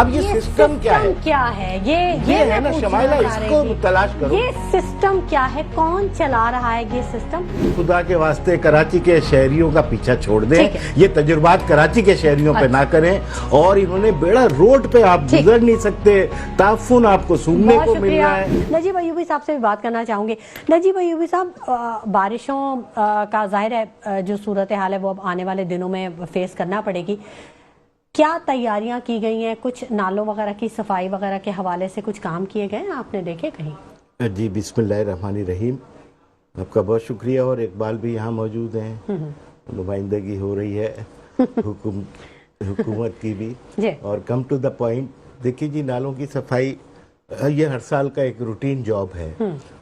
اب یہ سسٹم کیا ہے؟ یہ ہے نا شمائلہ، اس کو تلاش کرو. یہ سسٹم کیا ہے؟ کون چلا رہا ہے یہ سسٹم؟ خدا کے واسطے کراچی کے شہریوں کا پیچھا چھوڑ دیں. یہ تجربات کراچی کے شہریوں پہ نہ کریں. اور انہوں نے بیڑا روڈ پہ آپ گزر نہیں سکتے، تعفن آپ کو سننے کو مل رہا ہے. نجیب ایوبی صاحب سے بھی بات کرنا چاہوں گے. نجیب ایوبی صاحب، بارشوں کا ظاہر ہے جو صورتحال ہے وہ اب آنے والے دنوں میں فیس کرنا پڑے گی. کیا تیاریاں کی گئی ہیں؟ کچھ نالوں وغیرہ کی صفائی وغیرہ کے حوالے سے کچھ کام کیے گئے ہیں؟ آپ نے دیکھے کہیں؟ جی، بسم اللہ الرحمن الرحیم. آپ کا بہت شکریہ. اور اقبال بھی یہاں موجود ہیں، نمائندگی ہو رہی ہے حکومت کی بھی. اور کم ٹو دا پوائنٹ، دیکھیے جی، نالوں کی صفائی یہ ہر سال کا ایک روٹین جاب ہے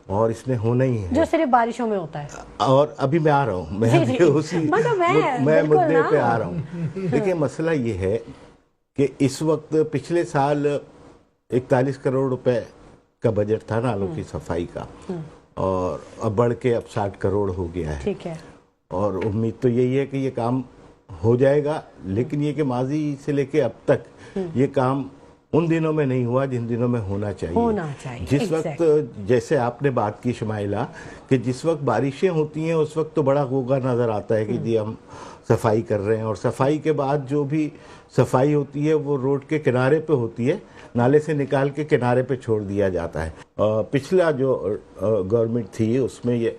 اور اس نے ہونا ہی ہے، جو صرف بارشوں میں ہوتا ہے. اور ابھی میں آ رہا ہوں، میں مدعے پہ آ رہا ہوں. دیکھیں، مسئلہ یہ ہے کہ اس وقت پچھلے سال 41 کروڑ روپے کا بجٹ تھا نالوں کی صفائی کا، اور اب بڑھ کے اب 60 کروڑ ہو گیا ہے. ٹھیک ہے. اور امید تو یہی ہے کہ یہ کام ہو جائے گا، لیکن یہ کہ ماضی سے لے کے اب تک یہ کام ان دنوں میں نہیں ہوا جن دنوں میں ہونا چاہیے. جس وقت، جیسے آپ نے بات کی شمائلہ، کہ جس وقت بارشیں ہوتی ہیں اس وقت تو بڑا غوغا نظر آتا ہے کہ جی ہم صفائی کر رہے ہیں، اور صفائی کے بعد جو بھی صفائی ہوتی ہے وہ روڈ کے کنارے پہ ہوتی ہے، نالے سے نکال کے کنارے پہ چھوڑ دیا جاتا ہے. پچھلا جو گورنمنٹ تھی اس میں یہ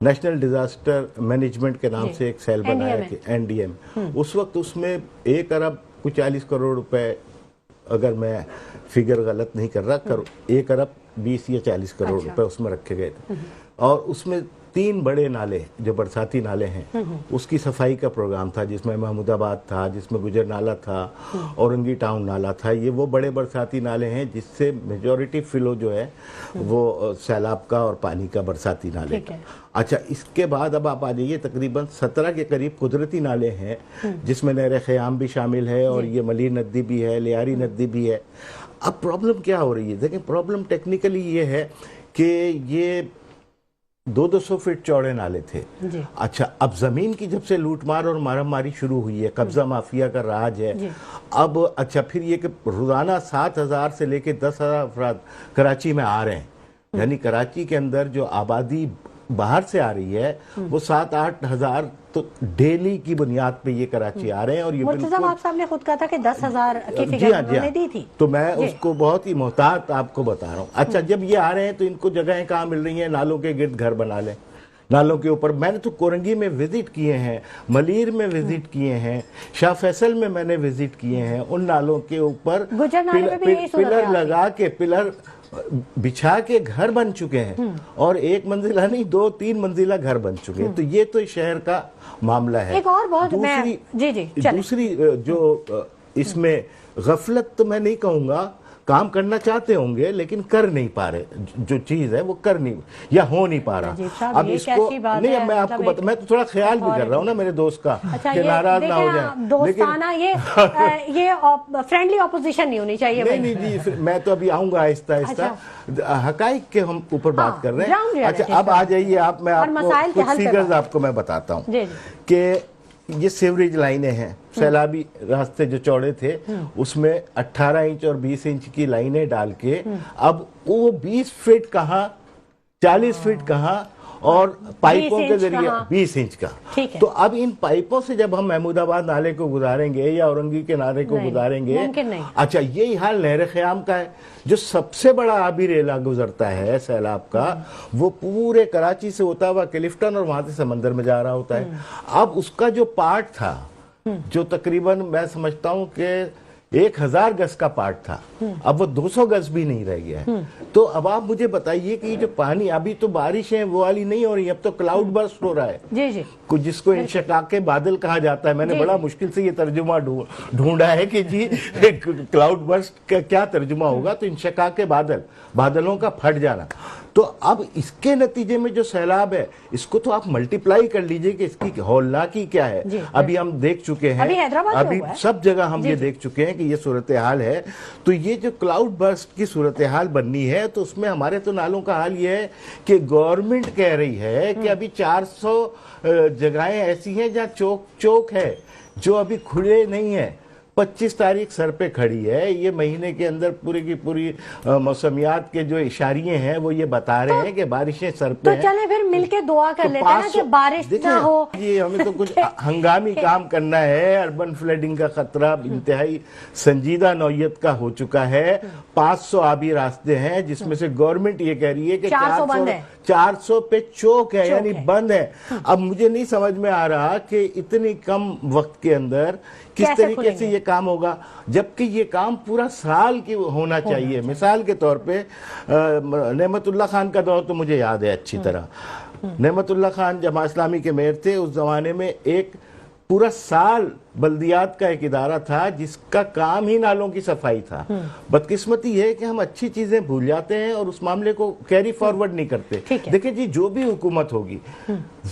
نیشنل ڈیزاسٹر مینجمنٹ کے نام سے ایک سیل بنایا کہ NDM. اس وقت اس میں 1 ارب 40 کروڑ روپے، اگر میں فگر غلط نہیں کر رہا، 1 ارب 20 یا 40 کروڑ روپے اس میں رکھے گئے تھے. اور اس میں 3 بڑے نالے جو برساتی نالے ہیں اس کی صفائی کا پروگرام تھا، جس میں محمود آباد تھا، جس میں گجر نالہ تھا، اورنگی ٹاؤن نالہ تھا. یہ وہ بڑے برساتی نالے ہیں جس سے میجورٹی فلو جو ہے وہ سیلاب کا اور پانی کا برساتی نالے کا. اچھا، اس کے بعد اب آپ آ جائیے، تقریباً 17 کے قریب قدرتی نالے ہیں جس میں نہر خیام بھی شامل ہے، اور یہ ملیر ندی بھی ہے، لیاری ندی بھی ہے. اب پرابلم کیا ہو رہی ہے؟ دیکھیں، پرابلم ٹیکنیکلی یہ ہے کہ یہ 200 فٹ چوڑے نالے تھے. اچھا، اب زمین کی جب سے لوٹ مار اور مارم ماری شروع ہوئی ہے، قبضہ مافیا کا راج ہے. اب اچھا، پھر یہ کہ روزانہ 7,000 سے لے کے 10,000 افراد کراچی میں آ رہے ہیں. یعنی کراچی کے اندر جو آبادی باہر سے آ رہی ہے وہ 7-8 ہزار تو ڈیلی کی بنیاد پہ یہ کراچی آ رہے ہیں. اور یہ مرتضی آپ صاحب نے خود کہا تھا کہ 10,000 کی فگر انہوں نے دی تھی، تو میں اس کو بہت ہی محتاط آپ کو بتا رہا ہوں. اچھا، جب یہ آ رہے ہیں تو ان کو جگہیں کہاں مل رہی ہیں؟ نالوں کے گرد گھر بنا لیں. نالوں کے اوپر میں نے تو کورنگی میں وزٹ کیے ہیں، ملیر میں وزٹ کیے ہیں، شاہ فیصل میں میں نے وزٹ کیے ہیں. ان نالوں کے اوپر پلر لگا کے، پلر بچھا کے گھر بن چکے ہیں، اور 1 منزلہ نہیں 2-3 منزلہ گھر بن چکے ہیں. تو یہ تو شہر کا معاملہ ہے. دوسری جو اس میں غفلت تو میں نہیں کہوں گا، کام کرنا چاہتے ہوں گے لیکن کر نہیں پا رہے. جو چیز ہے وہ کر نہیں یا ہو نہیں پا رہا. اب اس کو نہیں، میں آپ کو بتا، میں تو تھوڑا خیال بھی کر رہا ہوں نا میرے دوست کا کہ ناراض نہ ہو جائیں. دوستانہ یہ فرینڈلی اپوزیشن نہیں ہونی چاہیے. نہیں جی، میں تو ابھی آؤں گا آہستہ آہستہ. حقائق کے ہم اوپر بات کر رہے ہیں. اچھا، اب آ جائیے آپ، میں آپ کو کچھ فیگرز آپ کو میں بتاتا ہوں کہ یہ سیوریج لائنیں ہیں. سیلابی راستے جو چوڑے تھے اس میں 18 انچ اور 20 انچ کی لائنیں ڈال کے اب وہ 20 فٹ کہاں، 40 فٹ کہاں، اور پائپوں کے ذریعے 20 انچ کا. تو اب ان پائپوں سے جب ہم محمود آباد نالے کو گزاریں گے یا اورنگی کے نالے کو گزاریں گے، اچھا، یہی حال نہر خیام کا ہے جو سب سے بڑا آبی ریلا گزرتا ہے سیلاب کا. وہ پورے کراچی سے ہوتا ہوا کلفٹن اور وہاں سے سمندر میں جا رہا ہوتا ہے. اب اس کا جو پارٹ تھا، جو تقریباً میں سمجھتا ہوں کہ 1,000 گز کا پارٹ تھا، اب وہ 200 گز بھی نہیں رہ گیا ہے. تو اب آپ مجھے بتائیے کہ جو پانی، ابھی تو بارشیں وہ والی نہیں ہو رہی، اب تو کلاؤڈ برسٹ ہو رہا ہے، جس کو انشقاق بادل کہا جاتا ہے. میں نے بڑا مشکل سے یہ ترجمہ ڈھونڈا ہے کہ جی کلاؤڈ برسٹ کا کیا ترجمہ ہوگا. تو انشقاق بادل، بادلوں کا پھٹ جانا. تو اب اس کے نتیجے میں جو سیلاب ہے اس کو تو آپ ملٹیپلائی کر لیجئے کہ اس کی ہولناکی کیا ہے. ابھی ہم دیکھ چکے ہیں، ابھی سب جگہ ہم یہ دیکھ چکے ہیں کہ یہ صورتحال ہے. تو یہ جو کلاؤڈ برسٹ کی صورتحال بننی ہے تو اس میں ہمارے تو نالوں کا حال یہ ہے کہ گورنمنٹ کہہ رہی ہے کہ ابھی 400 جگہیں ایسی ہیں جہاں چوک ہے جو ابھی کھلے نہیں ہیں. 25 तारीख सर पे खड़ी है। ये महीने के अंदर पूरी की पूरी मौसमियात के जो इशारे हैं वो ये बता रहे हैं कि बारिशें सर पे हैं। तो चले फिर मिलके दुआ कर लेते हैं ना कि बारिश ना हो। ये हमें तो कुछ हंगामी काम करना है। अर्बन फ्लडिंग का खतरा इंतहाई संजीदा नौयत का हो चुका है। 500 आबी रास्ते हैं जिसमें से गवर्नमेंट ये कह रही है कि 400 पे चौक है, यानी बंद है। अब मुझे नहीं समझ में आ रहा कि इतनी कम वक्त के अंदर किस तरीके से ये काम होगा, जबकि ये काम पूरा साल की होना चाहिए। मिसाल के तौर पे नेमतुल्लाह खान का दौर तो मुझे याद है अच्छी तरह। नेमतुल्लाह खान जमात इस्लामी के मेयर थे, उस जमाने में एक पूरा साल बल्दियात का एक इदारा था जिसका काम ही नालों की सफाई था। बदकिस्मती है कि हम अच्छी चीजें भूल जाते हैं और उस मामले को कैरी फॉरवर्ड नहीं करते। देखिए जी, जो भी हुकूमत होगी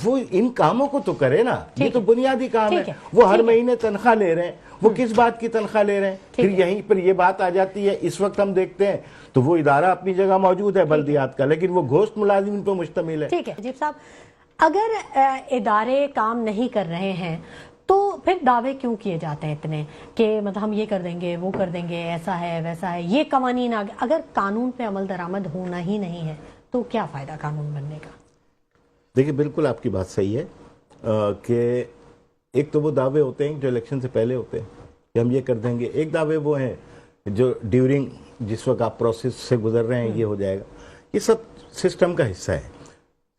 वो इन कामों को तो करे ना, ये तो बुनियादी काम है। वो हर महीने तनख्वाह ले रहे हैं, वो किस बात की तनख्वाह ले रहे हैं? फिर यहीं पर ये बात आ जाती है। इस वक्त हम देखते हैं तो वो इदारा अपनी जगह मौजूद है बल्दियात का, लेकिन वो घोस्ट मुलाजिम पर मुश्तमिल है। ठीक है अजीब साहब, अगर इदारे काम नहीं कर रहे हैं तो फिर दावे क्यों किए जाते हैं इतने कि मतलब हम ये कर देंगे, वो कर देंगे, ऐसा है वैसा है, ये कवानीन आगे। अगर कानून पे अमल दरामद होना ही नहीं है तो क्या फायदा कानून बनने का? देखिए, बिल्कुल आपकी बात सही है कि एक तो वो दावे होते हैं जो इलेक्शन से पहले होते हैं कि हम ये कर देंगे। एक दावे वो हैं जो ड्यूरिंग, जिस वक्त आप प्रोसेस से गुजर रहे हैं ये हो जाएगा। ये सब सिस्टम का हिस्सा है।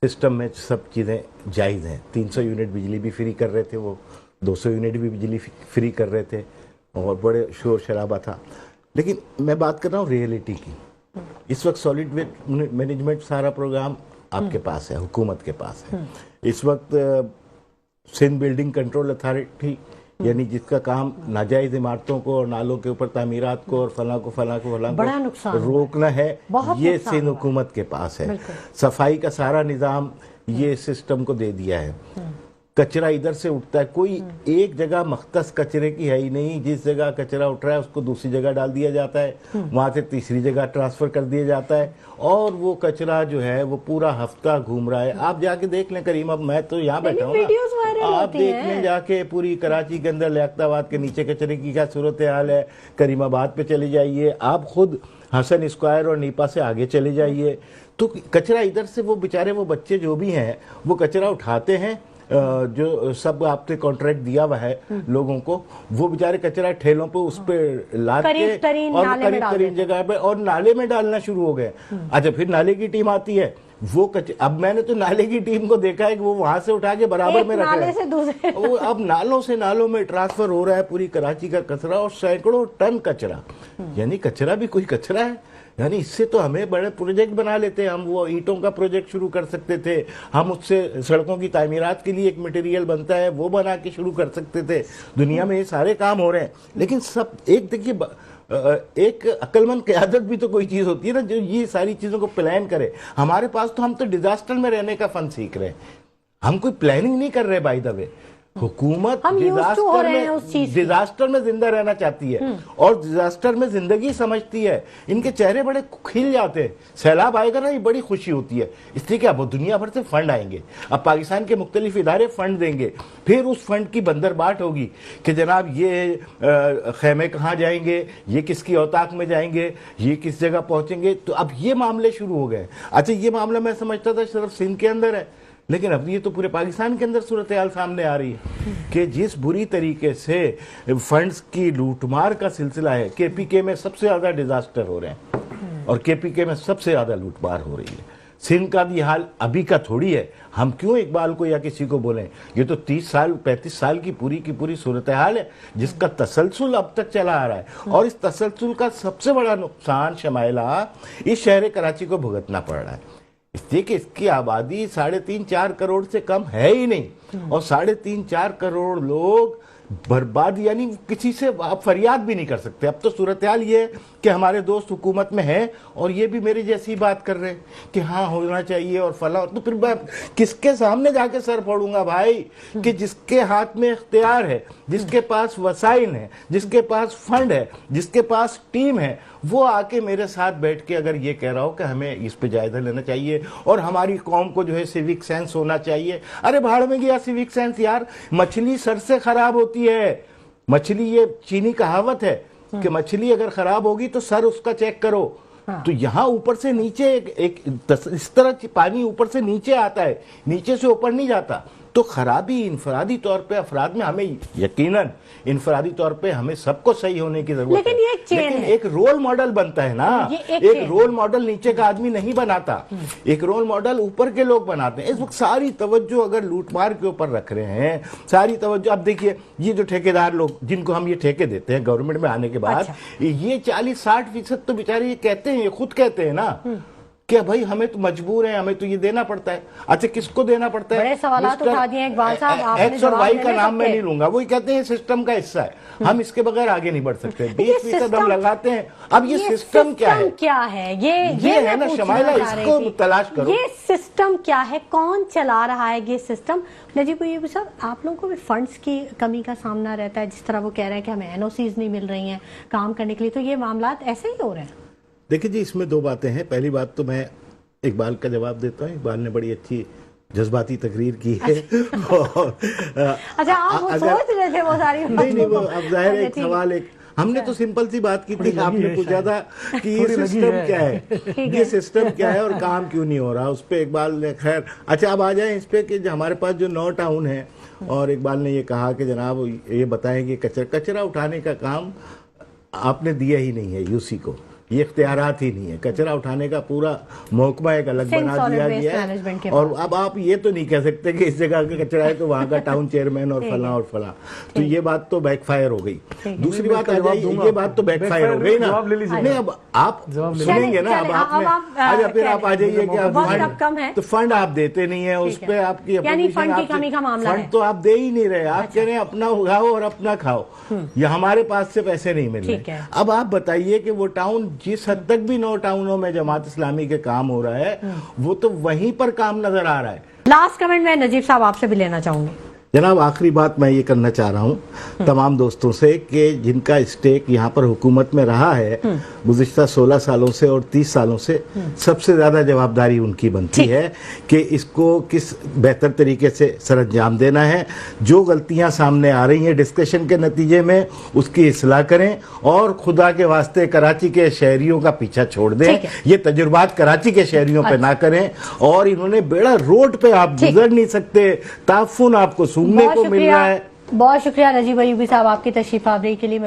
सिस्टम में सब चीज़ें जायज़ हैं। 300 यूनिट बिजली भी फ्री कर रहे थे, वो 200 यूनिट भी बिजली फ्री कर रहे थे और बड़े शोर शराबा था। लेकिन मैं बात कर रहा हूँ रियलिटी की। इस वक्त सॉलिड वेस्ट मैनेजमेंट सारा प्रोग्राम आपके पास है, हुकूमत के पास है। इस वक्त सिंध बिल्डिंग कंट्रोल अथॉरिटी, यानी जिसका काम नाजायज इमारतों को और नालों के ऊपर तामीरात को और फला को रोकना है, ये सिंध हुकूमत के पास है। सफाई का सारा निज़ाम ये सिस्टम को दे दिया है। कचरा इधर से उठता है, कोई एक जगह मख्तस कचरे की है ही नहीं। जिस जगह कचरा उठ रहा है उसको दूसरी जगह डाल दिया जाता है, वहां से तीसरी जगह ट्रांसफर कर दिया जाता है और वो कचरा जो है वो पूरा हफ्ता घूम रहा है। आप जाके देख लें करीम, अब मैं तो यहाँ बैठा हूँ, आप देख लें जाके पूरी कराची के अंदर लियाकताबाद के नीचे कचरे की क्या सूरत हाल है। करीमाबाद पे चले जाइए, आप खुद हसन स्क्वायर और नीपा से आगे चले जाइए तो कचरा इधर से वो बेचारे वो बच्चे जो भी हैं वो कचरा उठाते हैं, जो सब आपने कॉन्ट्रैक्ट दिया हुआ है लोगों को, वो बेचारे कचरा ठेलों पे उस पे लाद के और करीब जगह पे और नाले में डालना शुरू हो गए। अच्छा, फिर नाले की टीम आती है, वो अब मैंने तो नाले की टीम को देखा है कि वो वहां से उठा के बराबर में रख रहे हैं। वो अब नालों से नालों में ट्रांसफर हो रहा है पूरी कराची का कचरा, और सैकड़ों टन कचरा। यानी कचरा भी कोई कचरा है। यानी इससे तो हमें बड़े प्रोजेक्ट बना लेते हैं। हम वो ईंटों का प्रोजेक्ट शुरू कर सकते थे, हम उससे सड़कों की तामीरात के लिए एक मटेरियल बनता है वो बना के शुरू कर सकते थे। दुनिया में ये सारे काम हो रहे हैं, लेकिन सब एक देखिए, एक अक्लमंद क़यादत भी तो कोई चीज़ होती है ना, जो ये सारी चीज़ों को प्लान करे। हमारे पास तो, हम तो डिजास्टर में रहने का फन सीख रहे हैं, हम कोई प्लानिंग नहीं कर रहे। बाय द वे, हुकूमत डिजास्टर में जिंदा रहना चाहती है और डिजास्टर में जिंदगी समझती है। इनके चेहरे बड़े खिल जाते हैं, सैलाब आएगा ना, ये बड़ी खुशी होती है। इसलिए कि अब दुनिया भर से फंड आएंगे, अब पाकिस्तान के मुख्तलिफ इदारे फंड देंगे, फिर उस फंड की बंदरबाट होगी कि जनाब ये खेमे कहाँ जाएंगे, ये किसकी औताक में जाएंगे, ये किस जगह पहुंचेंगे। तो अब ये मामले शुरू हो गए। अच्छा, ये मामला मैं समझता था सिर्फ सिंध के अंदर है, लेकिन अब ये तो पूरे पाकिस्तान के अंदर सूरत हाल सामने आ रही है कि जिस बुरी तरीके से फंड्स की लूटमार का सिलसिला है। केपीके में सबसे ज्यादा डिजास्टर हो रहे हैं और केपीके में सबसे ज्यादा लूटमार हो रही है। सिंध का भी हाल अभी का थोड़ी है। हम क्यों इकबाल को या किसी को बोलें, ये तो 30 साल 35 साल की पूरी सूरत हाल है जिसका तसलसल अब तक चला आ रहा है। और इस तसलसल का सबसे बड़ा नुकसान शमाइला इस शहर कराची को भुगतना पड़ रहा है। इसलिए कि इसकी आबादी 3.5-4 करोड़ से कम है ही नहीं, और 3.5-4 करोड़ लोग बर्बाद, यानी किसी से आप फरियाद भी नहीं कर सकते। अब तो सूरत हाल ये है कि हमारे दोस्त हुकूमत में हैं और ये भी मेरी जैसी बात कर रहे हैं कि हाँ होना चाहिए और फला। तो फिर मैं किसके सामने जाके सर फोड़ूंगा भाई, कि जिसके हाथ में इख्तियार है, जिसके पास वसाइल है, जिसके पास फंड है, जिसके पास टीम है, वो आके मेरे साथ बैठ के अगर ये कह रहा हो कि हमें इस पे जायजा लेना चाहिए और हमारी कौम को जो है सिविक सेंस होना चाहिए। अरे भाड़ में गया सिविक सेंस यार, मछली सर से खराब होती है, मछली, ये चीनी कहावत है कि मछली अगर खराब होगी तो सर उसका चेक करो। तो यहाँ ऊपर से नीचे इस तरह पानी ऊपर से नीचे आता है, नीचे से ऊपर नहीं जाता। तो खराबी इनफरादी तौर पे अफराद में, हमें यकीनन इनफरादी तौर पे हमें सबको सही होने की जरूरत है, लेकिन ये एक चेन लेकिन है। एक रोल मॉडल बनता है ना, एक रोल मॉडल नीचे का आदमी नहीं बनाता, एक रोल मॉडल ऊपर के लोग बनाते हैं। इस वक्त सारी तवज्जो अगर लूटमार के ऊपर रख रहे हैं, सारी तवज्जो, अब देखिए ये जो ठेकेदार लोग जिनको हम ये ठेके देते हैं गवर्नमेंट में आने के बाद, ये 40-60% तो बेचारे ये कहते हैं, ये खुद कहते हैं ना क्या भाई हमें तो मजबूर है, हमें तो ये देना पड़ता है। अच्छा, किसको देना पड़ता है? बड़े सवालात उठा दिए इकबाल साहब, आपने एक्स और वाई का नाम मैं नहीं लूंगा, वही कहते हैं सिस्टम का हिस्सा है, हम इसके बगैर आगे नहीं बढ़ सकते। 20% हम लगाते हैं। अब ये सिस्टम क्या है? ये है ना शमाइला, इसको तलाश करो। ये सिस्टम क्या है, कौन चला रहा है ये सिस्टम? नजीब अय्यूबी साहब, आप लोगों को भी फंड्स की कमी का सामना रहता है, जिस तरह वो कह रहे हैं कि हमें एनओसीज नहीं मिल रही हैं काम करने के लिए, तो ये मामला ऐसे ही हो रहे हैं? देखिए जी, इसमें दो बातें हैं। पहली बात तो मैं इकबाल का जवाब देता हूँ। इकबाल ने बड़ी अच्छी जज्बाती तकरीर की है। अच्छा, आप वो सोच रहे थे वो सारी बात? नहीं, वो अब जाहिर है एक सवाल, एक हमने तो सिंपल सी बात की थी, आपने पूछा था कि ये सिस्टम क्या है, ये सिस्टम क्या है और काम क्यों नहीं हो रहा, उस पे इकबाल ने, खैर अच्छा अब आ जाए इस पे कि हमारे पास जो 9 टाउन है, और इकबाल ने ये कहा कि जनाब ये बताएं कि कचरा उठाने का काम आपने दिया ही नहीं है यूसी को, ये इख्तियारात ही नहीं है। कचरा उठाने का पूरा महकमा एक अलग बना दिया गया है, और अब आप ये तो नहीं कह सकते कि इस जगह का कचरा है तो वहाँ का टाउन चेयरमैन और फला और फला, तो ये बात तो बैकफायर हो गई। दूसरी बात आ जाए, ये बात तो बैकफायर हो गई ना। नहीं, अब आप सुनेंगे ना, अब आपने आज फिर आप आ जाइए कि तो फंड आप देते नहीं है, उस पर आपकी फंड तो आप दे ही नहीं रहे, आप कह रहे हैं अपना उगाओ और अपना खाओ, या हमारे पास से पैसे नहीं मिल रहे। अब आप बताइए कि वो टाउन जिस हद तक भी 9 टाउनों में जमात इस्लामी के काम हो रहा है, वो तो वहीं पर काम नजर आ रहा है। लास्ट कमेंट मैं नजीब साहब आपसे भी लेना चाहूंगी। जनाब, आखिरी बात मैं ये करना चाह रहा हूँ तमाम दोस्तों से कि जिनका स्टेक यहाँ पर हुकूमत में रहा है गुज़िश्ता 16 सालों से और 30 सालों से, सबसे ज्यादा जवाबदारी उनकी बनती है कि इसको किस बेहतर तरीके से सरअंजाम देना है। जो गलतियां सामने आ रही हैं डिस्कशन के नतीजे में, उसकी इस्लाह करें, और खुदा के वास्ते कराची के शहरियों का पीछा छोड़ दें। ये तजुर्बात कराची के शहरियों पे ना करें, और इन्होंने बेड़ा रोड पे आप गुजर नहीं सकते, ताफुन आपको सूंघने को मिल रहा है। बहुत शुक्रिया नजीब अय्यूबी साहब आपकी तशरीफ आवरी के लिए।